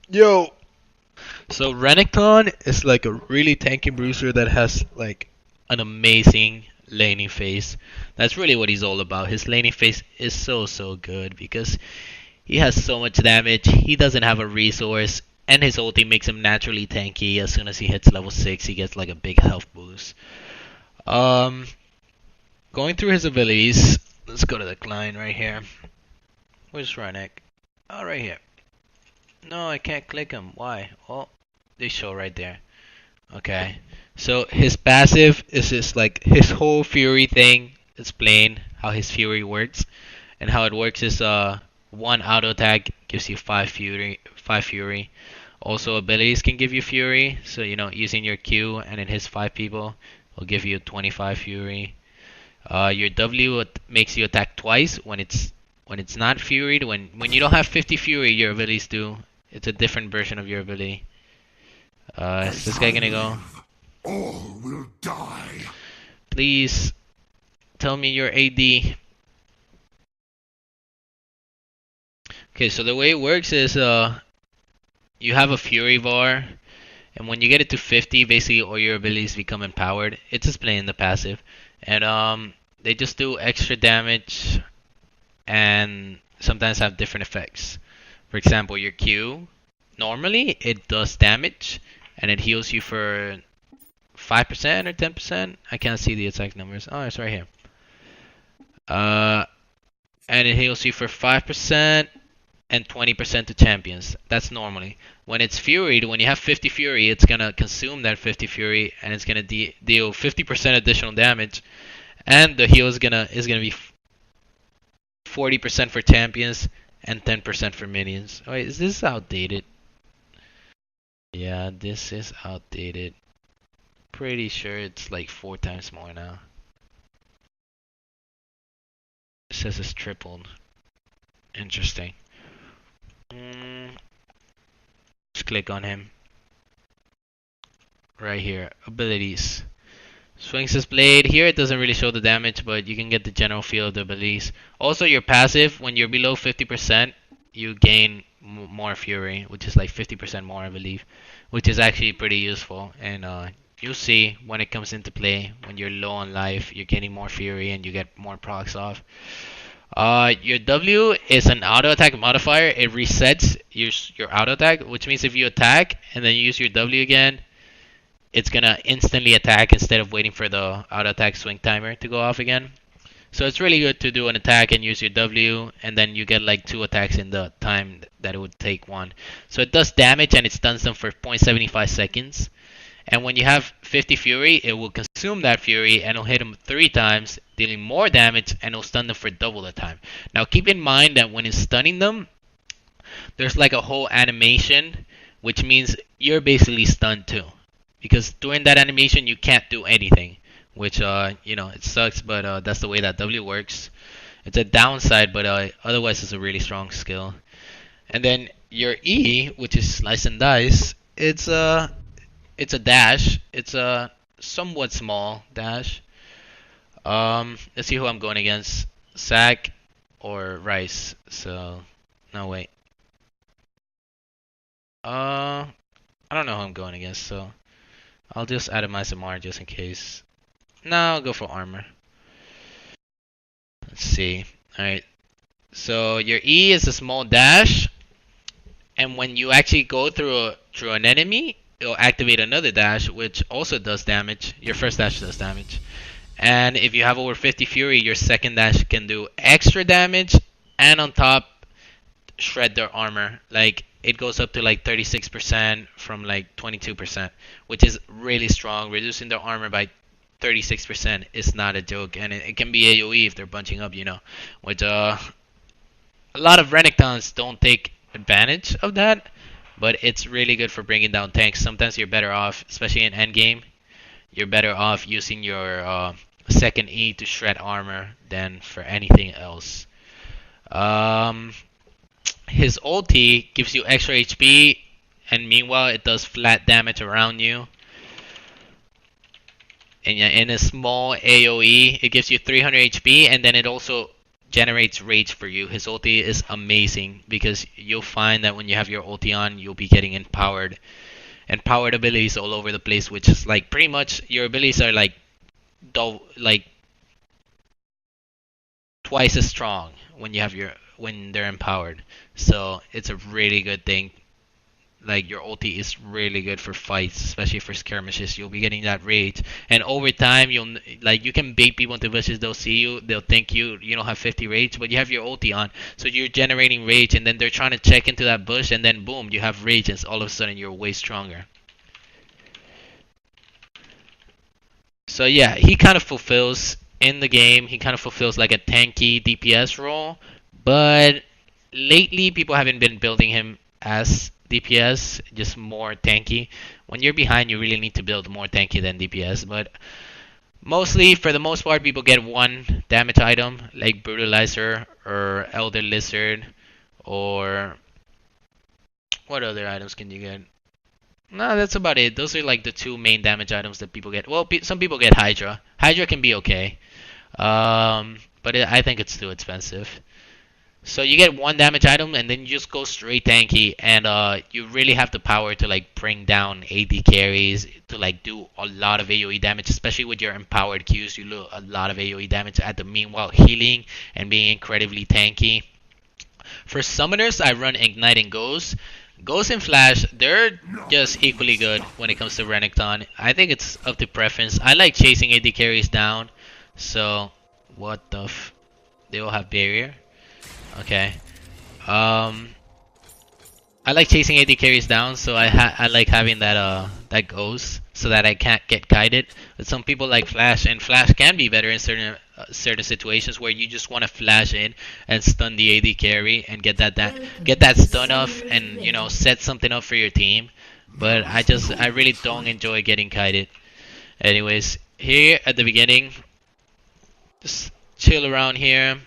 Yo. So Renekton is like a really tanky bruiser that has like an amazing laning phase. That's really what he's all about. His laning phase is so good because he has so much damage. He doesn't have a resource, and his ulti makes him naturally tanky. As soon as he hits level 6, he gets like a big health boost. Going through his abilities, let's go to the client right here. Where's Renek? Oh, right here. No, I can't click him. Why? Oh, they show right there. Okay. So his passive is just like his whole fury thing. Explain how his fury works, and how it works is one auto attack gives you 5 fury. Also abilities can give you fury. So using your Q and it hits 5 people will give you 25 fury. Your W makes you attack twice when it's not furied. When you don't have 50 fury, your abilities do. It's a different version of your ability. Is this guy gonna go? All will die. Please tell me your AD. Okay, so the way it works is you have a fury bar, and when you get it to 50, basically all your abilities become empowered. It's just playing the passive, and they just do extra damage, and sometimes have different effects. For example, your Q, normally it does damage, and it heals you for 5% or 10%. I can't see the exact numbers. Oh, it's right here. And it heals you for 5% and 20% to champions. That's normally. When it's furied, when you have 50 fury, it's gonna consume that 50 fury, and it's gonna deal 50% additional damage, and the heal is gonna be 40% for champions and 10% for minions. Wait, is this outdated? Yeah, this is outdated. Pretty sure it's like 4 times more now. It says it's tripled. Interesting. Let's click on him. Right here, abilities. Swings his blade. Here it doesn't really show the damage, but you can get the general feel of the abilities. Also, your passive, when you're below 50%, you gain more fury, which is like 50% more, I believe, which is actually pretty useful. And you'll see when it comes into play, when you're low on life, you're getting more fury and you get more procs off. Your W is an auto attack modifier. It resets your auto attack, which means if you attack and then you use your W again, it's gonna instantly attack instead of waiting for the auto attack swing timer to go off again. So it's really good to do an attack and use your W, and then you get like 2 attacks in the time that it would take one. So it does damage, and it stuns them for 0.75 seconds. And when you have 50 fury, it will consume that fury and it'll hit them 3 times, dealing more damage, and it'll stun them for double the time. Now keep in mind that when it's stunning them, there's like a whole animation, which means you're basically stunned too. Because during that animation, you can't do anything. Which, it sucks, but that's the way that W works. It's a downside, but otherwise it's a really strong skill. And then your E, which is Slice and Dice, it's a dash. It's a somewhat small dash. Let's see who I'm going against. Sack or Rice. So, no, wait. I don't know who I'm going against, so I'll just atomize MR just in case. No, I'll go for armor. Let's see. Alright. So your E is a small dash, and when you actually go through an enemy, it'll activate another dash, which also does damage. Your first dash does damage. And if you have over 50 fury, your second dash can do extra damage, and on top, shred their armor. Like, it goes up to like 36% from like 22%, which is really strong. Reducing their armor by 36% is not a joke, and it can be AoE if they're bunching up, which a lot of Renektons don't take advantage of that, but it's really good for bringing down tanks. Sometimes you're better off, especially in endgame, you're better off using your second E to shred armor than for anything else. His ulti gives you extra HP, and meanwhile it does flat damage around you. And in a small AoE, it gives you 300 HP, and then it also generates rage for you. His ulti is amazing because you'll find that when you have your ulti on, you'll be getting empowered abilities all over the place, which is like pretty much your abilities are like twice as strong when they're empowered. So it's a really good thing. Like your ulti is really good for fights, especially for skirmishes. You'll be getting that rage, and over time you can bait people into bushes. They'll see you, they'll think you don't have 50 rage, but you have your ulti on, so you're generating rage, and then they're trying to check into that bush, and then boom, you have rage, and all of a sudden you're way stronger. So yeah, he kind of fulfills in the game. He kind of fulfills like a tanky DPS role, but lately people haven't been building him as DPS, just more tanky. When you're behind, you really need to build more tanky than DPS, but mostly, for the most part, people get one damage item like Brutalizer or Elder Lizard, or what other items can you get? No, that's about it. Those are like the two main damage items that people get. Well, some people get Hydra. Hydra can be okay, but I think it's too expensive. So you get one damage item, and then you just go straight tanky, and you really have the power to like bring down AD carries, to like do a lot of AoE damage, especially with your empowered Qs. You do a lot of AoE damage at the meanwhile healing and being incredibly tanky. For summoners, I run Ignite and Ghost. Ghost and Flash, they're just equally good when it comes to Renekton. I think it's up to preference. I like chasing AD carries down. So, what the f... They all have barrier? Okay. I like chasing AD carries down, so I like having that ghost so that I can't get guided. But some people like Flash, and Flash can be better in certain situations where you just want to flash in and stun the AD carry and get that stun off, and set something up for your team. But I really don't enjoy getting guided. Anyways, here at the beginning, just chill around here.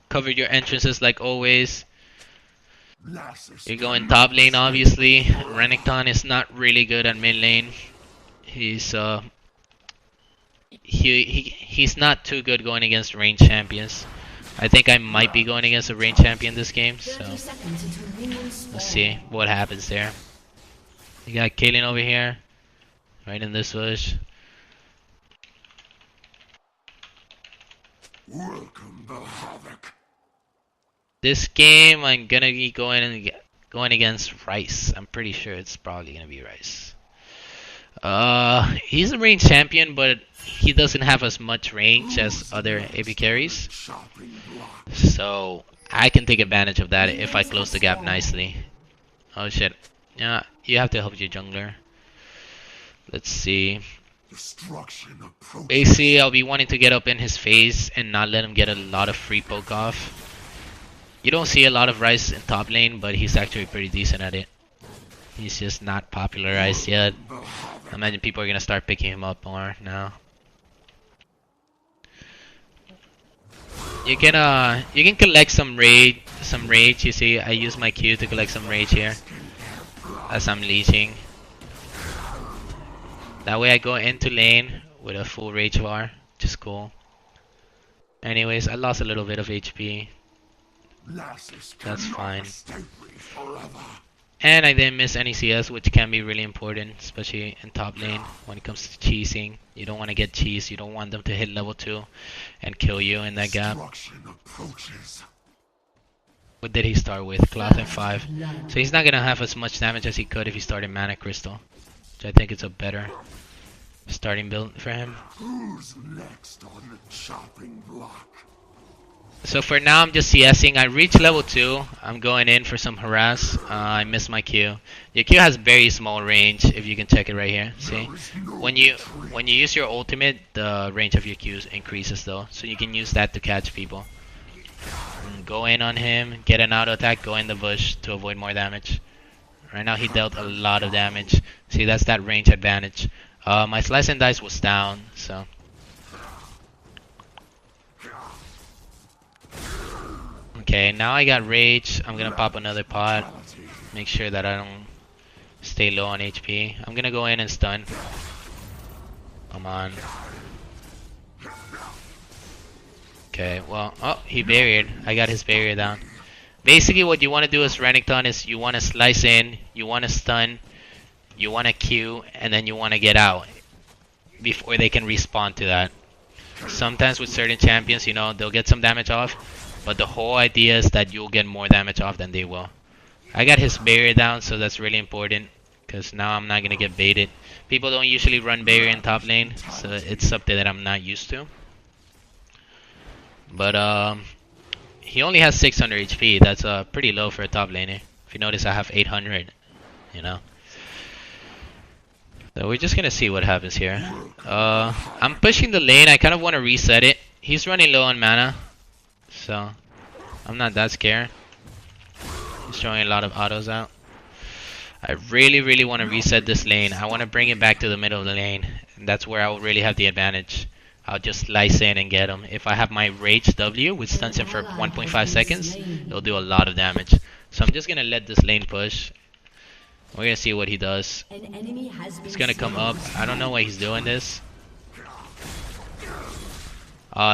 Cover your entrances like always. You're going top lane, obviously. Renekton is not really good at mid lane. He's he's not too good going against range champions. I think I might be going against a range champion this game, so let's see what happens there. You got Caitlyn over here, right in this bush. Welcome the havoc. This game, I'm gonna be going against Rice. I'm pretty sure it's probably gonna be Rice. He's a range champion, but he doesn't have as much range as other AP carries. So I can take advantage of that if I close the gap nicely. Oh shit! Yeah, you have to help your jungler. Let's see. AC, I'll be wanting to get up in his face and not let him get a lot of free poke off. You don't see a lot of Rice in top lane, but he's actually pretty decent at it. He's just not popularized yet. I imagine people are gonna start picking him up more now. You can collect some rage. You see, I use my Q to collect some rage here as I'm leeching. That way I go into lane with a full rage bar, which is cool. Anyways, I lost a little bit of HP. That's fine. And I didn't miss any CS, which can be really important, especially in top lane when it comes to cheesing. You don't want to get cheesed. You don't want them to hit level 2 and kill you in that gap. What did he start with? Cloth and 5. So he's not going to have as much damage as he could if he started Mana Crystal, which I think is a better starting build for him. Who's next on the chopping block? So for now, I'm just CSing. I reached level 2. I'm going in for some harass. I missed my Q. Your Q has very small range, if you can check it right here. See? When you use your ultimate, the range of your Qs increases though. So you can use that to catch people. Go in on him, get an auto attack, go in the bush to avoid more damage. Right now he dealt a lot of damage. See, that's that range advantage. My slice and dice was down, so... Okay, now I got rage. I'm gonna pop another pot. Make sure that I don't stay low on HP. I'm gonna go in and stun. Come on. Okay, well, oh, he barriered. I got his barrier down. Basically, what you want to do as Renekton is you want to slice in, you want to stun, you want to Q, and then you want to get out before they can respawn to that. Sometimes with certain champions, you know, they'll get some damage off, but the whole idea is that you'll get more damage off than they will. I got his barrier down, so that's really important, because now I'm not going to get baited. People don't usually run barrier in top lane, so it's something that I'm not used to. But he only has 600 HP. That's pretty low for a top laner. If you notice, I have 800, you know. So we're just gonna see what happens here. I'm pushing the lane. I kind of want to reset it. He's running low on mana, so I'm not that scared. He's throwing a lot of autos out. I really want to reset this lane. I want to bring it back to the middle of the lane, and that's where I will really have the advantage. I'll just slice in and get him. If I have my Rage W, which stuns him for 1.5 seconds, it'll do a lot of damage. So I'm just gonna let this lane push. We're gonna see what he does. He's gonna come up. I don't know why he's doing this.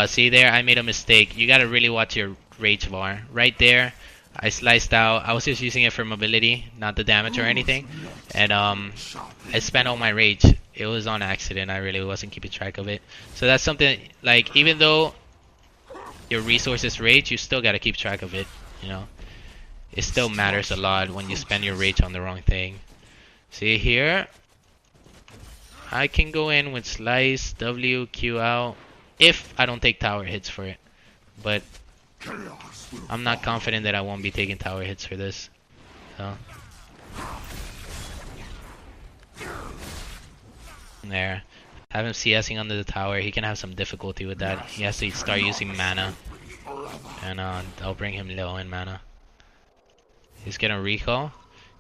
See there, I made a mistake. You gotta really watch your rage bar. Right there, I sliced out. I was just using it for mobility, not the damage or anything. And I spent all my rage. It was on accident. I really wasn't keeping track of it. So that's something, like, even though your resources rage, you still gotta keep track of it, you know. It still matters a lot when you spend your rage on the wrong thing. See here, I can go in with slice, W, Q out, if I don't take tower hits for it. But I'm not confident that I won't be taking tower hits for this. So there, have him CSing under the tower. He can have some difficulty with that. He has to start using mana, and I'll bring him low in mana. He's gonna recall.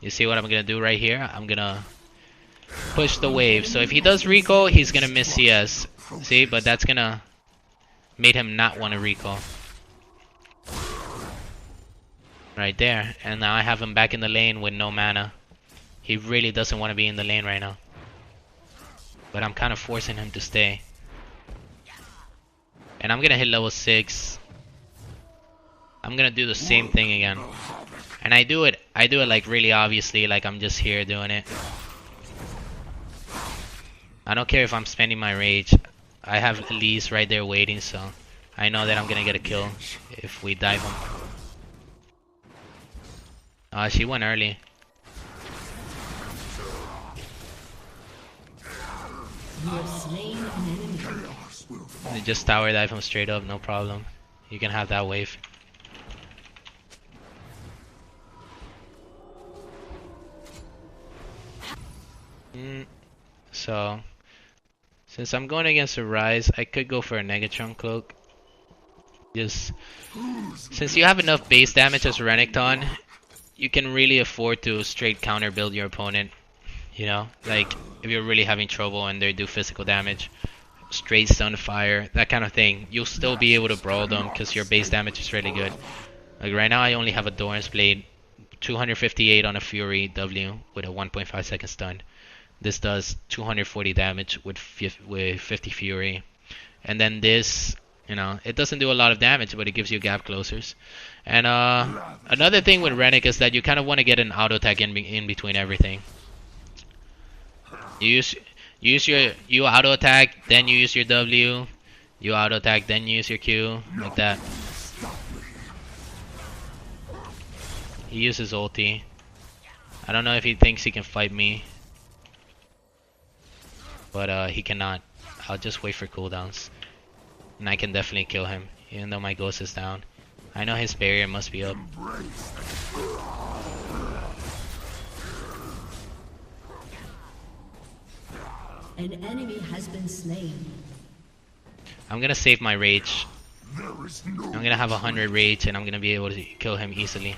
You see what I'm gonna do right here? I'm gonna push the wave. So if he does recall, he's gonna miss CS. See, but that's gonna make him not want to recall. Right there. And now I have him back in the lane with no mana. He really doesn't want to be in the lane right now. But I'm kind of forcing him to stay. And I'm gonna hit level 6. I'm gonna do the same thing again. And I do it like really obviously, like I'm just here doing it. I don't care if I'm spending my rage. I have Elise right there waiting, so I know that I'm gonna get a kill if we dive him. She went early. They just tower dive him straight up, no problem. You can have that wave. So, since I'm going against a Rise, I could go for a Negatron Cloak. Just since you have enough base damage as Renekton, you can really afford to straight counter build your opponent. You know, like if you're really having trouble and they do physical damage, straight stun fire, that kind of thing, you'll still be able to brawl them because your base damage is really good. Like right now I only have a Doran's Blade, 258 on a Fury W with a 1.5 second stun. This does 240 damage with 50 Fury. And then this, you know, it doesn't do a lot of damage, but it gives you gap closers. And another thing with Renek is that you kind of want to get an auto attack in between everything. You auto attack, then you use your W. You auto attack, then you use your Q, like that. He uses ulti. I don't know if he thinks he can fight me, but he cannot. I'll just wait for cooldowns, and I can definitely kill him, even though my ghost is down. I know his barrier must be up. An enemy has been slain. I'm gonna save my rage. I'm gonna have 100 rage, and I'm gonna be able to kill him easily.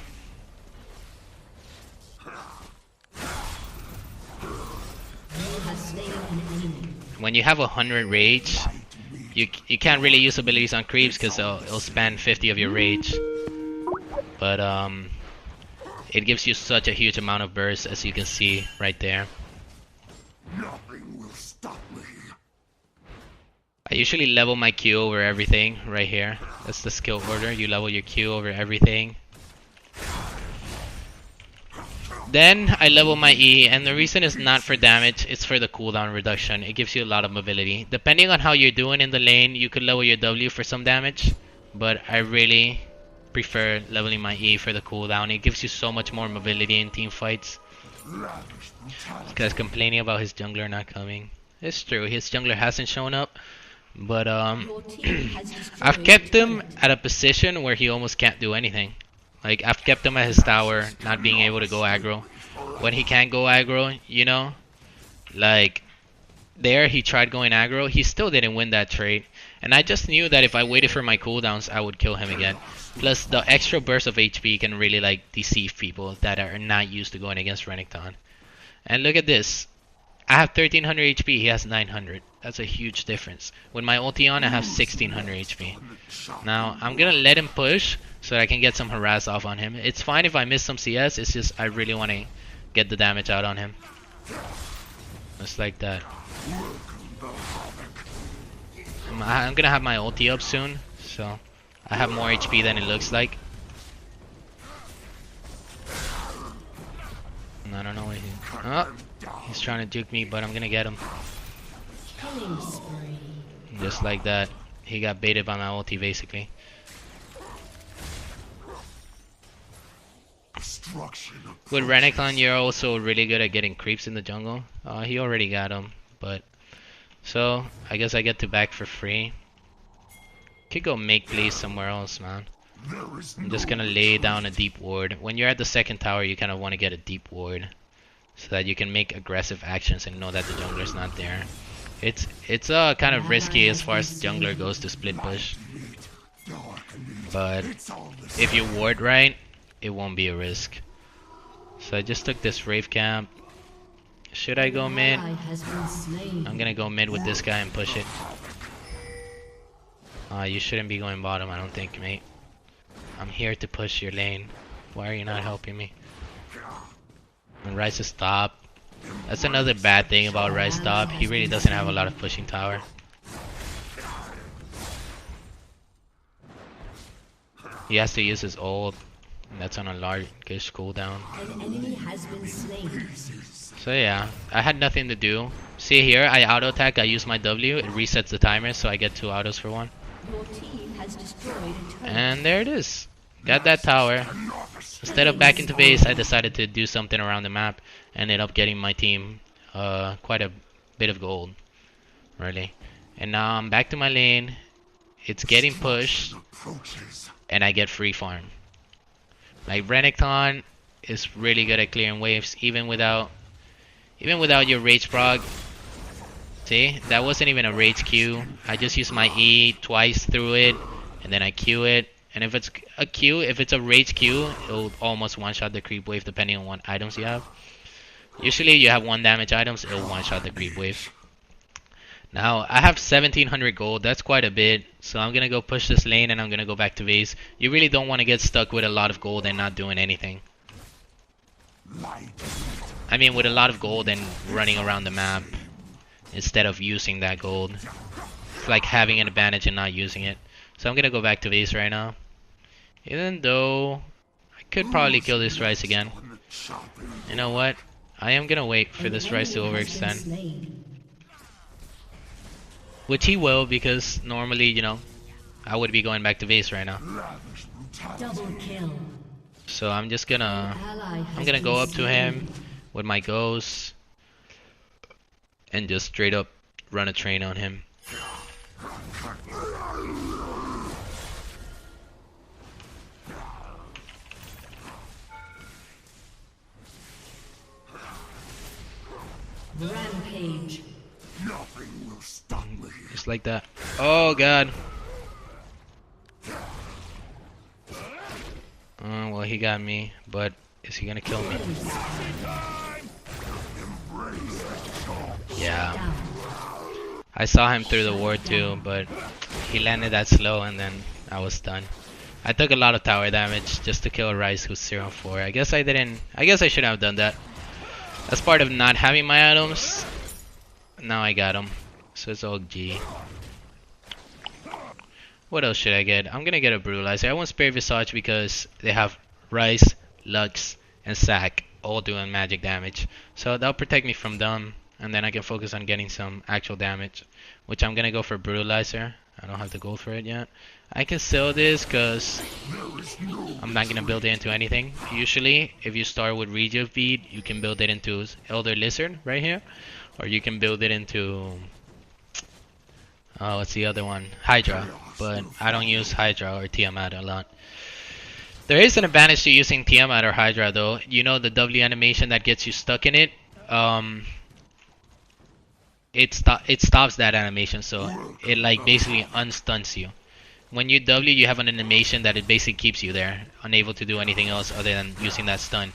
When you have 100 rage, you can't really use abilities on creeps because it'll spend 50 of your rage. But it gives you such a huge amount of burst, as you can see right there. Nothing will stop me. I usually level my Q over everything right here. That's the skill order. You level your Q over everything. Then I level my E, and the reason is not for damage, it's for the cooldown reduction. It gives you a lot of mobility. Depending on how you're doing in the lane, you could level your W for some damage, but I really prefer leveling my E for the cooldown. It gives you so much more mobility in team fights. This guy's complaining about his jungler not coming. It's true, his jungler hasn't shown up, but I've kept him at a position where he almost can't do anything. Like, I've kept him at his tower, not being able to go aggro. When he can't go aggro, you know, like, there he tried going aggro, he still didn't win that trade. And I just knew that if I waited for my cooldowns, I would kill him again. Plus, the extra burst of HP can really, like, deceive people that are not used to going against Renekton. And look at this. I have 1300 HP, he has 900. That's a huge difference. With my ulti on, I have 1600 HP. Now, I'm gonna let him push so that I can get some harass off on him. It's fine if I miss some CS, it's just I really want to get the damage out on him. Just like that. I'm gonna have my ulti up soon, so I have more HP than it looks like. And I don't know what he's trying to juke me, but I'm gonna get him. Just like that. He got baited by my ulti basically. With Renekton, you're also really good at getting creeps in the jungle. He already got him, but so I guess I get to back for free. Could go make plays somewhere else, man. I'm just gonna lay down a deep ward. When you're at the second tower, you kind of want to get a deep ward so that you can make aggressive actions and know that the jungler's not there. It's kind of risky as far as jungler goes to split push, but if you ward right, it won't be a risk. So I just took this Wraith camp. Should I go mid? I'm gonna go mid with this guy and push it. You shouldn't be going bottom, I don't think, mate. I'm here to push your lane. Why are you not helping me? And Rice is top. That's another bad thing about Rice top. He really doesn't have a lot of pushing power. He has to use his ult. That's on a large-ish cooldown. So yeah, I had nothing to do. See here, I auto attack, I use my W, it resets the timer, so I get 2 autos for 1. And there it is. Got that tower. Instead of back into base, I decided to do something around the map. Ended up getting my team quite a bit of gold, really. And now I'm back to my lane. It's getting pushed, and I get free farm. Like, Renekton is really good at clearing waves, even without your rage prog. See, that wasn't even a rage Q. I just used my E twice through it, and then I Q it. And if it's a Q, if it's a rage Q, it'll almost one-shot the creep wave depending on what items you have. Usually you have 1 damage items, it'll one-shot the creep wave. Now, I have 1700 gold, that's quite a bit. So I'm gonna go push this lane and I'm gonna go back to base. You really don't want to get stuck with a lot of gold and not doing anything. I mean, with a lot of gold and running around the map instead of using that gold. It's like having an advantage and not using it. So I'm gonna go back to base right now. Even though I could probably kill this Rice again. You know what? I am gonna wait for this Rice to overextend. Which he will, because normally, you know, I would be going back to base right now. So I'm just gonna go up to him with my ghost and just straight up run a train on him. Rampage. Nothing will stop me. Just like that. Oh god. Well, he got me, but is he gonna kill me? Yeah. I saw him through the ward too, but he landed that slow and then I was done. I took a lot of tower damage just to kill a Rice who's 0-4. I guess I should have done that. That's part of not having my items. Now I got them, so it's all G. What else should I get? I'm gonna get a Brutalizer. I want Spirit Visage because they have Rice, Lux, and Sack all doing magic damage. So that'll protect me from them, and then I can focus on getting some actual damage, which I'm gonna go for Brutalizer. I don't have the gold for it yet. I can sell this because I'm not gonna build it into anything. Usually, if you start with Rejuve Bead, you can build it into Elder Lizard right here, or you can build it into what's the other one? Hydra. But I don't use Hydra or Tiamat a lot. There is an advantage to using Tiamat or Hydra though. You know the W animation that gets you stuck in it? It stops that animation, so it like basically unstunts you. When you W, you have an animation that it basically keeps you there, unable to do anything else other than using that stun.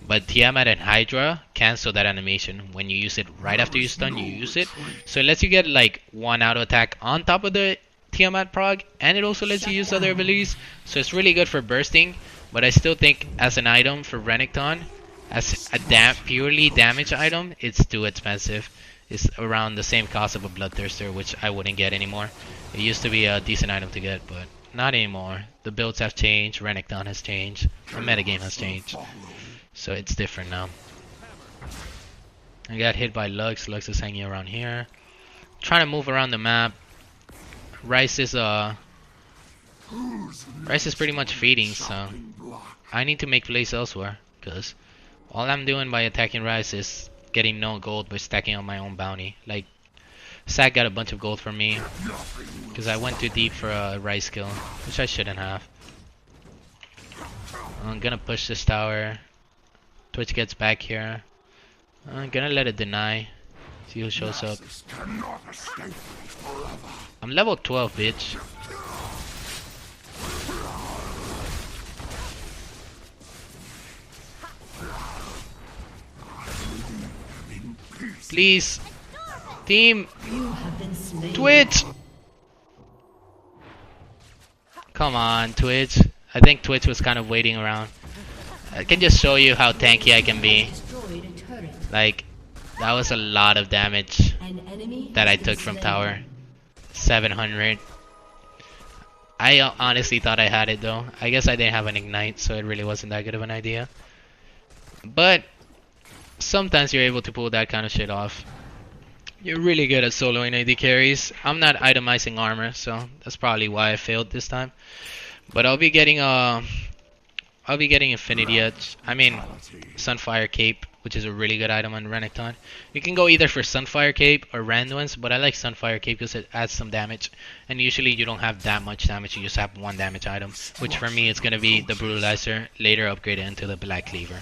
But Tiamat and Hydra cancel that animation. When you use it right after you stun, you use it. So it lets you get like one auto attack on top of the Tiamat prog, and it also lets you use other abilities. So it's really good for bursting. But I still think as an item for Renekton, as a purely damage item, it's too expensive. It's around the same cost of a Bloodthirster, which I wouldn't get anymore. It used to be a decent item to get, but not anymore. The builds have changed, Renekton has changed, the metagame has changed. So it's different now. I got hit by Lux. Lux is hanging around here. Trying to move around the map. Rice is pretty much feeding, so I need to make plays elsewhere, because all I'm doing by attacking Rice is getting no gold by stacking on my own bounty. Like, Sack got a bunch of gold from me because I went too deep for a Rice kill, which I shouldn't have. I'm gonna push this tower. Twitch gets back here. I'm gonna let it deny. See who shows up. I'm level 12, bitch. Please, team, Twitch. Come on, Twitch. I think Twitch was kind of waiting around. I can just show you how tanky I can be. Like, that was a lot of damage that I took from tower. 700. I honestly thought I had it though. I guess I didn't have an ignite, so it really wasn't that good of an idea. But sometimes you're able to pull that kind of shit off. You're really good at soloing AD carries. I'm not itemizing armor, so that's probably why I failed this time. But I'll be getting Infinity Edge. I mean, Sunfire Cape, which is a really good item on Renekton. You can go either for Sunfire Cape or Randuin's, but I like Sunfire Cape because it adds some damage. And usually you don't have that much damage, you just have one damage item. Which for me, it's going to be the Brutalizer, later upgraded into the Black Cleaver.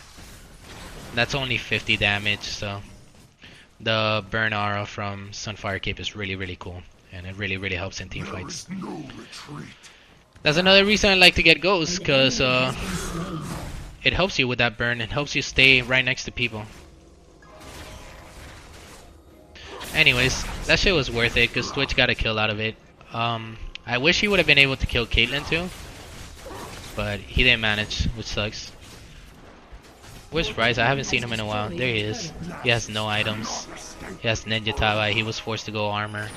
That's only 50 damage, so the burn aura from Sunfire Cape is really, really cool. And it really, really helps in team fights. That's another reason I like to get Ghost, because it helps you with that burn. It helps you stay right next to people. Anyways, that shit was worth it, because Twitch got a kill out of it. I wish he would have been able to kill Caitlyn too, but he didn't manage, which sucks. Where's Rice? I haven't seen him in a while. There he is. He has no items. He has Ninja Tabai. He was forced to go armor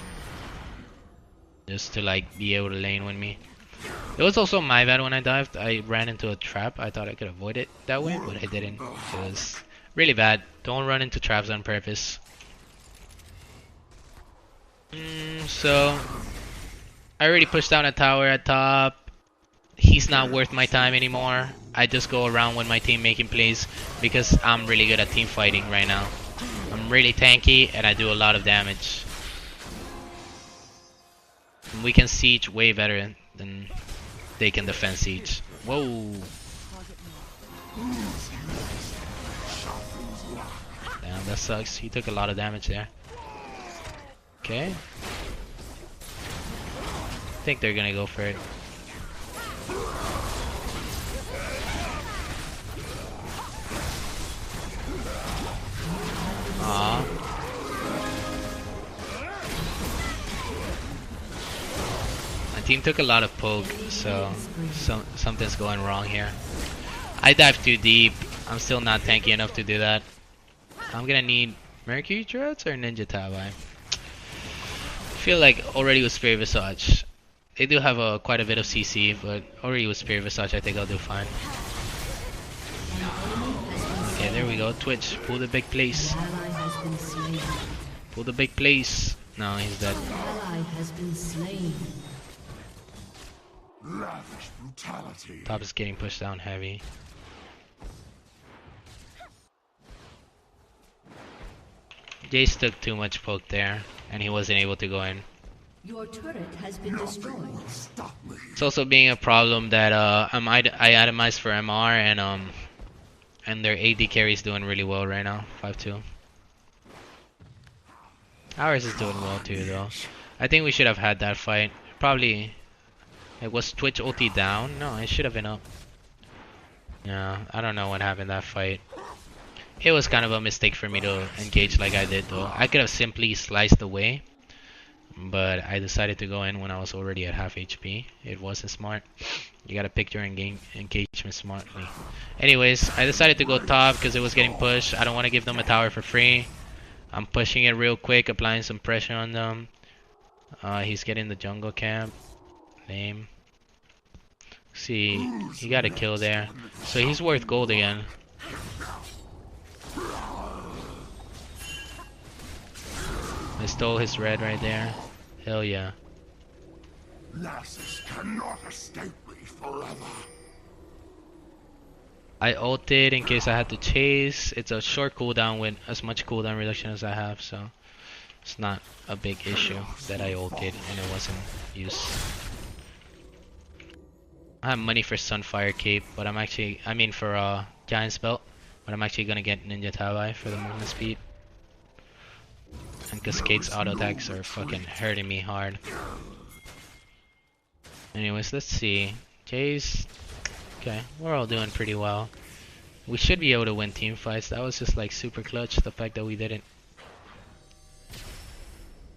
just to like be able to lane with me. It was also my bad when I dived. I ran into a trap. I thought I could avoid it that way, but I didn't. It was really bad. Don't run into traps on purpose. So I already pushed down a tower at top. He's not worth my time anymore. I just go around with my team making plays because I'm really good at team fighting right now. I'm really tanky and I do a lot of damage. And we can siege way better than they can defend siege. Whoa. Damn, that sucks. He took a lot of damage there. Okay. I think they're gonna go for it. Aww. My team took a lot of poke, so something's going wrong here. I dived too deep. I'm still not tanky enough to do that. I'm gonna need Mercury Dreads or Ninja Tabai. I feel like already with Spirit Visage, They do have quite a bit of CC, but already with Spirit Visage, I think I'll do fine. Okay, there we go. Twitch, pull the big place. Pull the big place. No, he's dead. Top is getting pushed down heavy. Jace took too much poke there, and he wasn't able to go in. Your turret has been destroyed. It's also being a problem that I itemized for MR, and their AD carry is doing really well right now. 5-2. Ours is doing well too, though. I think we should have had that fight. Probably. It was Twitch ulti down? No, it should have been up. Yeah, I don't know what happened that fight. It was kind of a mistake for me to engage like I did, though. I could have simply sliced away, but I decided to go in when I was already at half HP. It wasn't smart. You gotta pick your engagement smartly. Anyways, I decided to go top because it was getting pushed. I don't want to give them a tower for free. I'm pushing it real quick, applying some pressure on them. He's getting the jungle camp. Lame. See, he got a kill there. So he's worth gold again. I stole his red right there. Hell yeah. Nasus cannot escape me forever. I ulted in case I had to chase. It's a short cooldown with as much cooldown reduction as I have, so it's not a big issue that I ulted and it wasn't used. I have money for Sunfire Cape, but I mean for Giant's Belt, but I'm actually gonna get Ninja Tabai for the movement speed. And Cascade's auto attacks are fucking hurting me hard. Anyways, let's see. Jace. Okay, we're all doing pretty well. We should be able to win team fights. That was just like super clutch, the fact that we didn't.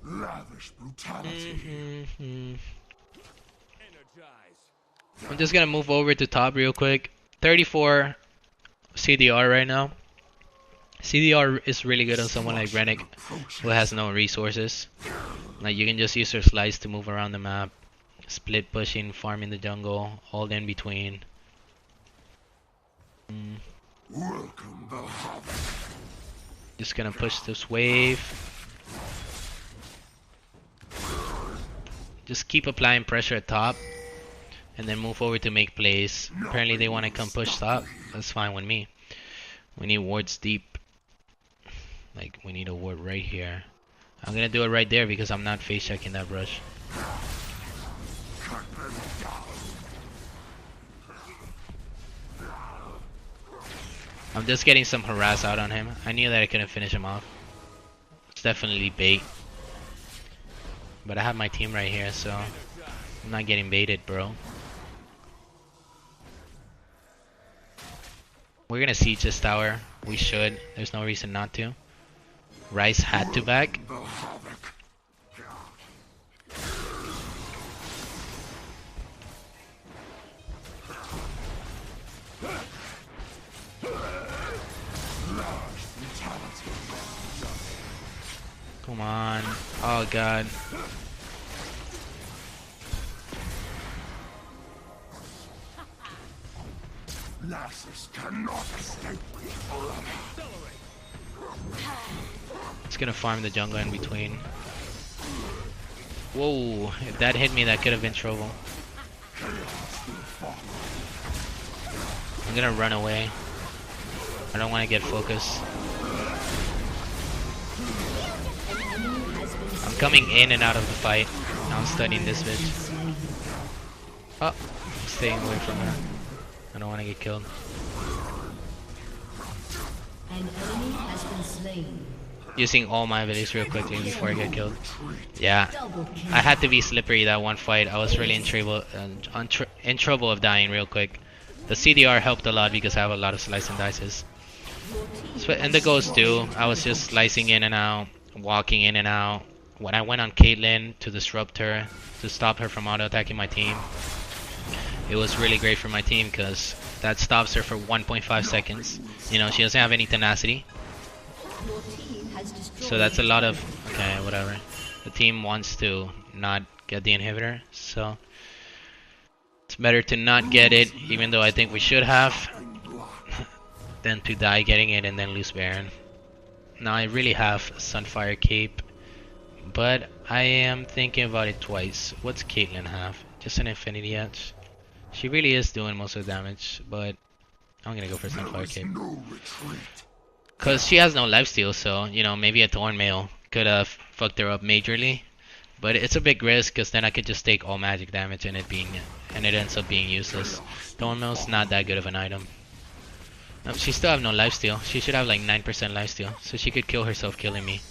Lavish brutality. I'm just gonna move over to top real quick. 34 CDR right now. CDR is really good on someone like Renekton who has no resources. Like you can just use your slice to move around the map. Split pushing, farming the jungle, all in between. Just gonna push this wave. Just keep applying pressure at top. And then move over to make plays. Apparently they want to come push top. That's fine with me. We need wards deep. Like we need a ward right here. I'm gonna do it right there because I'm not face checking that brush. I'm just getting some harass out on him. I knew that I couldn't finish him off. It's definitely bait. But I have my team right here, so I'm not getting baited, bro. We're gonna siege this tower. We should. There's no reason not to. Rice had to back. Come on. Oh god. Nasus cannot escape me forever. It's gonna farm the jungle in between. Whoa, if that hit me, that could have been trouble. I'm gonna run away. I don't want to get focused. I'm coming in and out of the fight. Now I'm studying this bitch. Oh, I'm staying away from her. I don't want to get killed. An enemy has been slain. Using all my abilities real quickly before I get killed. Yeah, I had to be slippery that one fight. I was really in trouble of dying real quick. The CDR helped a lot because I have a lot of slice and dices. And the ghost too. I was just slicing in and out, walking in and out. When I went on Caitlyn to disrupt her, to stop her from auto attacking my team, it was really great for my team because that stops her for 1.5 seconds. You know, she doesn't have any tenacity. So that's a lot of... Okay, whatever. The team wants to not get the inhibitor. So It's better to not get it, even though I think we should have, than to die getting it and then lose Baron. Now I really have Sunfire Cape, but I am thinking about it twice. What's Caitlyn have? Just an Infinity Edge. She really is doing most of the damage, but I'm gonna go for Sunfire Cape. Cause she has no lifesteal, so you know, maybe a Thornmail could have fucked her up majorly. But it's a big risk, cause then I could just take all magic damage and it ends up being useless. Thornmail's not that good of an item. She still have no lifesteal. She should have like 9% lifesteal, so she could kill herself killing me.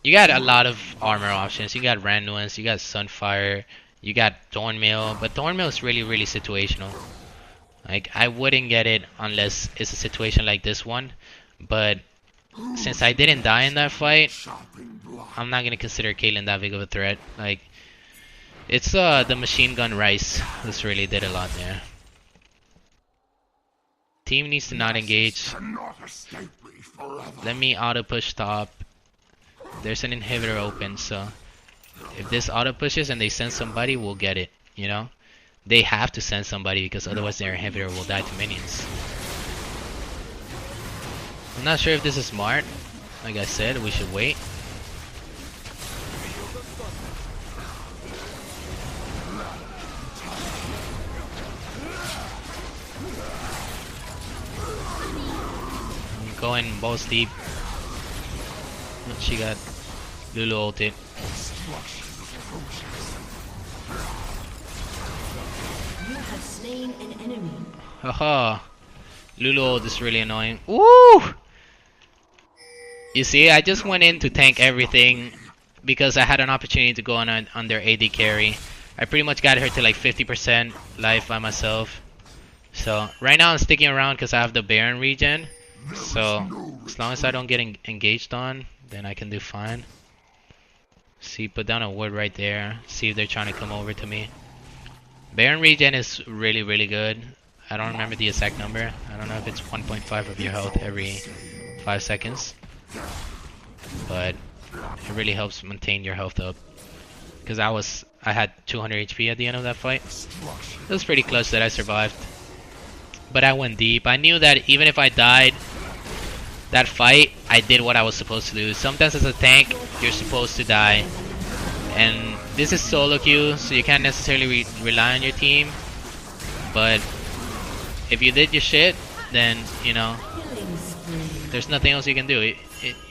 You got a lot of armor options. You got Randuin's, you got Sunfire, you got Thornmail, but Thornmail is really, really situational. Like, I wouldn't get it unless it's a situation like this one, but since I didn't die in that fight, I'm not gonna consider Caitlyn that big of a threat. Like, it's the machine gun Rice that's really did a lot there. Team needs to not engage. Let me auto push top. There's an inhibitor open, so if this auto pushes and they send somebody, we'll get it, you know? They have to send somebody because otherwise their inhibitor will die to minions. I'm not sure if this is smart. Like I said, we should wait. I'm going balls deep. She got Lulu ulted. You have slain an enemy. Haha. Lulu ult is really annoying. Woo! You see, I just went in to tank everything because I had an opportunity to go on their AD carry. I pretty much got her to like 50% life by myself. So right now I'm sticking around because I have the Baron regen. So as long as I don't get engaged on, then I can do fine. See, put down a ward right there. See if they're trying to come over to me. Baron regen is really, really good. I don't remember the exact number. I don't know if it's 1.5 of your health every 5 seconds. But it really helps maintain your health up. Because I had 200 HP at the end of that fight. It was pretty clutch that I survived. But I went deep. I knew that even if I died that fight, I did what I was supposed to do. Sometimes as a tank, you're supposed to die. And this is solo queue, so you can't necessarily rely on your team. But if you did your shit, then, you know, there's nothing else you can do.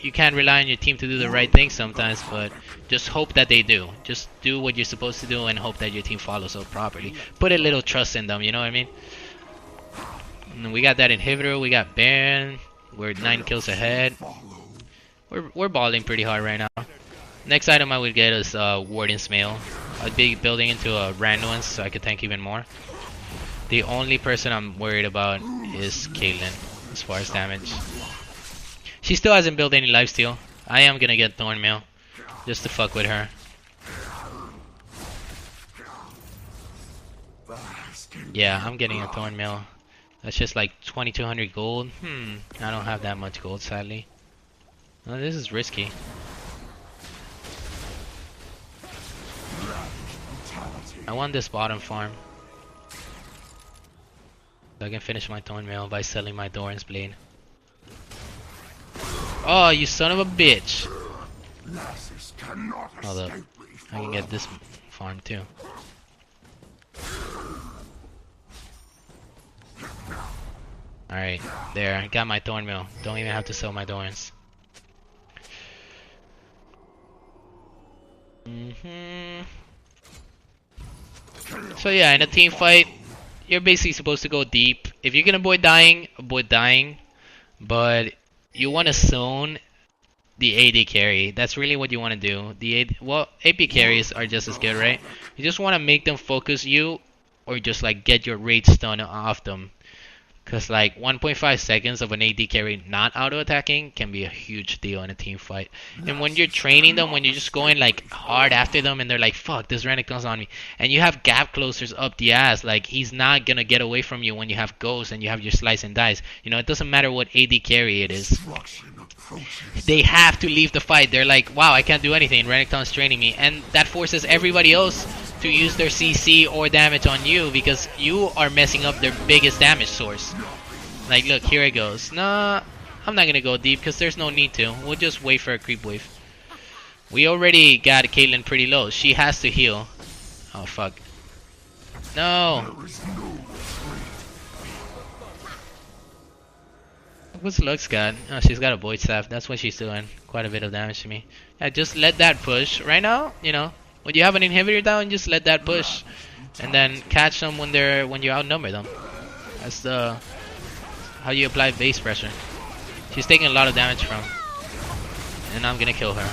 You can't rely on your team to do the right thing sometimes, but just hope that they do. Just do what you're supposed to do and hope that your team follows up properly. Put a little trust in them, you know what I mean? And we got that inhibitor, we got Baron. We're 9 kills ahead. We're balling pretty hard right now. Next item I would get is Warden's Mail. I'd be building into a Randuin's so I could tank even more. The only person I'm worried about is Caitlyn as far as damage. She still hasn't built any lifesteal. I am gonna get Thornmail just to fuck with her. Yeah, I'm getting a Thornmail. That's just like 2200 gold. I don't have that much gold, sadly. Oh, this is risky. I want this bottom farm. So I can finish my Thornmail by selling my Doran's Blade. Oh, you son of a bitch! Hold up. I can get this farm too. Alright, there. I got my Thornmail. Don't even have to sell my Dorans. So yeah, in a team fight, you're basically supposed to go deep. If you can avoid dying, but you want to zone the AD carry. That's really what you want to do. Well, AP carries are just as good, right? You just want to make them focus you, or just like get your rage stun off them. Because like 1.5 seconds of an AD carry not auto-attacking can be a huge deal in a team fight. And when you're training them, when you're just going like hard after them and they're like, fuck, this Renekton's on me. And you have gap closers up the ass, like he's not gonna get away from you when you have ghosts and you have your slice and dice. You know, it doesn't matter what AD carry it is. They have to leave the fight. They're like, wow, I can't do anything. Renekton's training me. And that forces everybody else to use their CC or damage on you because you are messing up their biggest damage source. Like, look, here it goes. Nah, I'm not gonna go deep because there's no need to. We'll just wait for a creep wave. We already got Caitlyn pretty low. She has to heal. Oh, fuck. No. What's Lux got? Oh, she's got a Void Staff. That's what she's doing. Quite a bit of damage to me. Yeah, just let that push. Right now, you know, when you have an inhibitor down, just let that push. And then catch them when you outnumber them. That's how you apply base pressure. She's taking a lot of damage from. And I'm gonna kill her.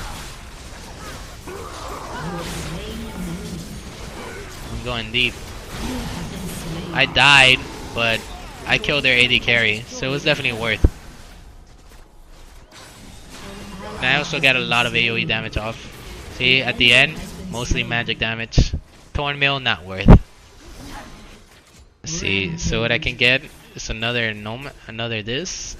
I'm going deep. I died, but I killed their AD carry, so it was definitely worth. And I also got a lot of AoE damage off. See, at the end, mostly magic damage. Thornmail, not worth. Let's see, so what I can get is another this.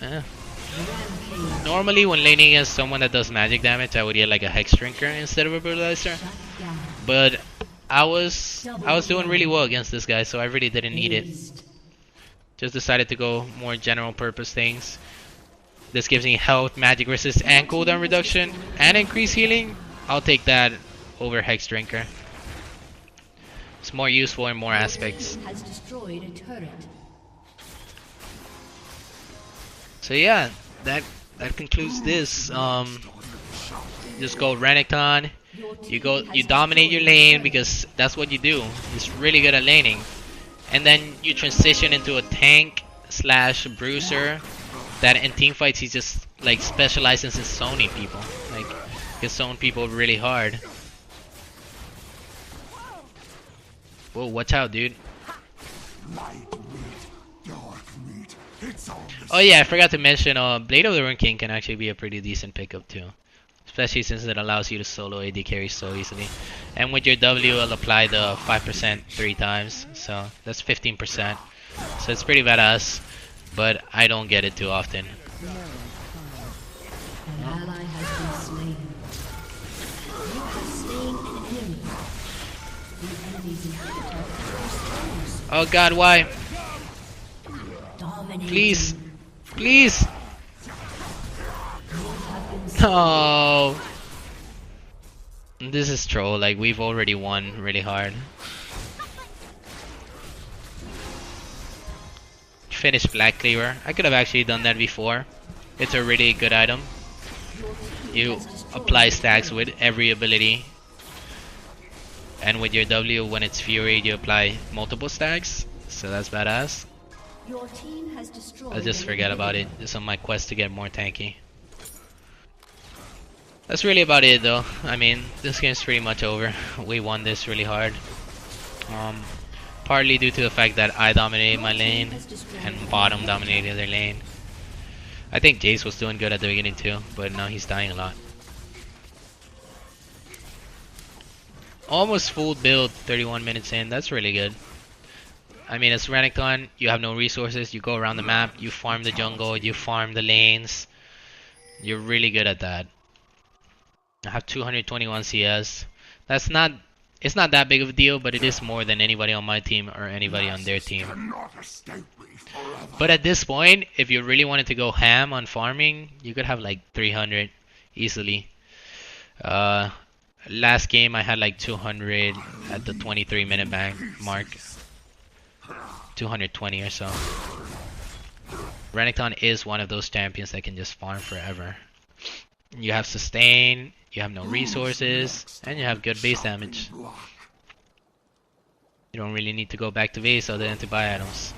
Normally when laning against someone that does magic damage, I would get like a Hex Drinker instead of a Brutalizer. But I was doing really well against this guy, so I really didn't need it. Just decided to go more general purpose things. This gives me health, magic resist, and cooldown reduction, and increased healing. I'll take that over Hex Drinker. It's more useful in more aspects. So yeah, that concludes this. Just go Renekton. You dominate your lane because that's what you do. He's really good at laning. And then you transition into a tank slash bruiser that in team fights he just like specializes in zoning people. Like he can zone people really hard. Whoa, watch out, dude. Oh yeah, I forgot to mention Blade of the Ruined King can actually be a pretty decent pickup too. Especially since it allows you to solo AD carry so easily. And with your W, it'll apply the 5% 3 times. So that's 15%. So it's pretty badass. But I don't get it too often. Oh god, why? Please. Please. No. This is troll, like we've already won really hard. Finish Black Cleaver. I could have actually done that before. It's a really good item. You apply stacks with every ability. And with your W, when it's Fury, you apply multiple stacks. So that's badass. I'll just forget about it. Just on my quest to get more tanky. That's really about it though. I mean, this game's pretty much over. We won this really hard. Partly due to the fact that I dominated my lane and bottom dominated their lane. I think Jace was doing good at the beginning too, but now he's dying a lot. Almost full build 31 minutes in, that's really good. I mean, as Renekton, you have no resources, you go around the map, you farm the jungle, you farm the lanes. You're really good at that. I have 221 CS. It's not that big of a deal, but it is more than anybody on my team or anybody on their team. But at this point, if you really wanted to go ham on farming, you could have like 300 easily. Last game I had like 200 at the 23-minute bank mark. 220 or so. Renekton is one of those champions that can just farm forever. You have sustain, you have no resources, and you have good base damage. You don't really need to go back to base other than to buy items.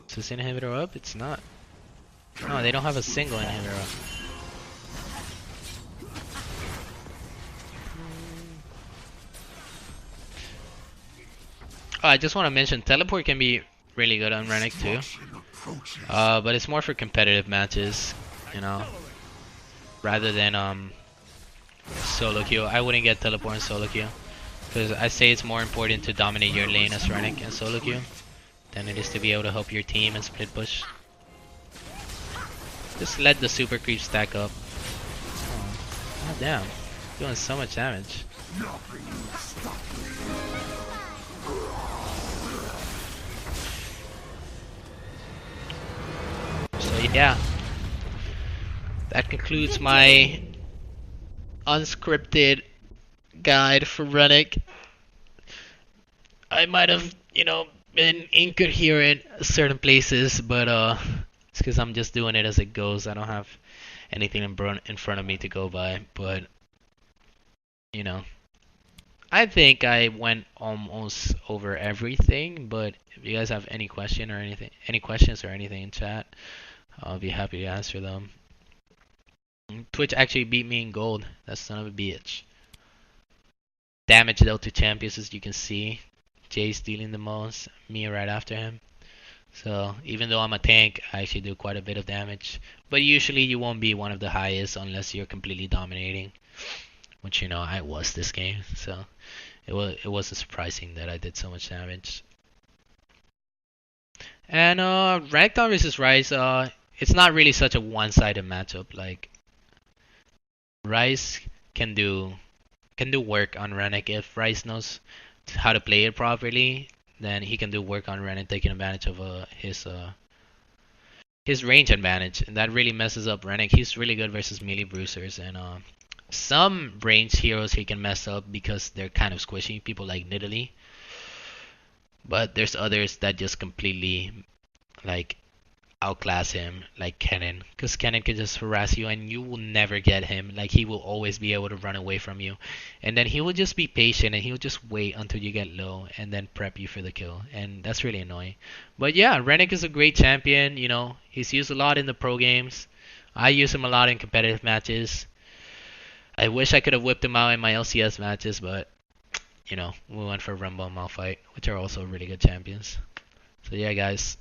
Is this inhibitor up? It's not. No, they don't have a single inhibitor up. Oh, I just want to mention, teleport can be really good on Renekton too. But it's more for competitive matches, you know, rather than solo queue. I wouldn't get teleport in solo queue because I say it's more important to dominate your lane as Renekton in solo queue than it is to be able to help your team and split push. Just let the super creep stack up. Oh, god damn, doing so much damage. So yeah, that concludes my unscripted guide for Renekton. I might have, you know, been incoherent at certain places, but it's because I'm just doing it as it goes. I don't have anything in front of me to go by, but you know, I think I went almost over everything. But if you guys have any question or anything, any questions or anything in chat, I'll be happy to answer them. Twitch actually beat me in gold. That son of a bitch. Damage dealt to champions, as you can see. Jay's dealing the most, me right after him. So even though I'm a tank, I actually do quite a bit of damage. But usually you won't be one of the highest unless you're completely dominating, which you know I was this game. So it wasn't surprising that I did so much damage. And Renekton versus Ryze, it's not really such a one-sided matchup. Like Ryze can do work on Renekton if Ryze knows how to play it properly. Then he can do work on Renekton, taking advantage of his range advantage, and that really messes up Renekton. He's really good versus melee bruisers, and some range heroes he can mess up because they're kind of squishy. People like Nidalee, but there's others that just completely like outclass him, like Kennen, because Kennen can just harass you and you will never get him. Like he will always be able to run away from you, and then he will just be patient and he'll just wait until you get low and then prep you for the kill, and that's really annoying. But yeah, Renekton is a great champion. You know, he's used a lot in the pro games. I use him a lot in competitive matches. I wish I could have whipped him out in my LCS matches, but you know, we went for Rumble and Malphite, which are also really good champions. So yeah, guys,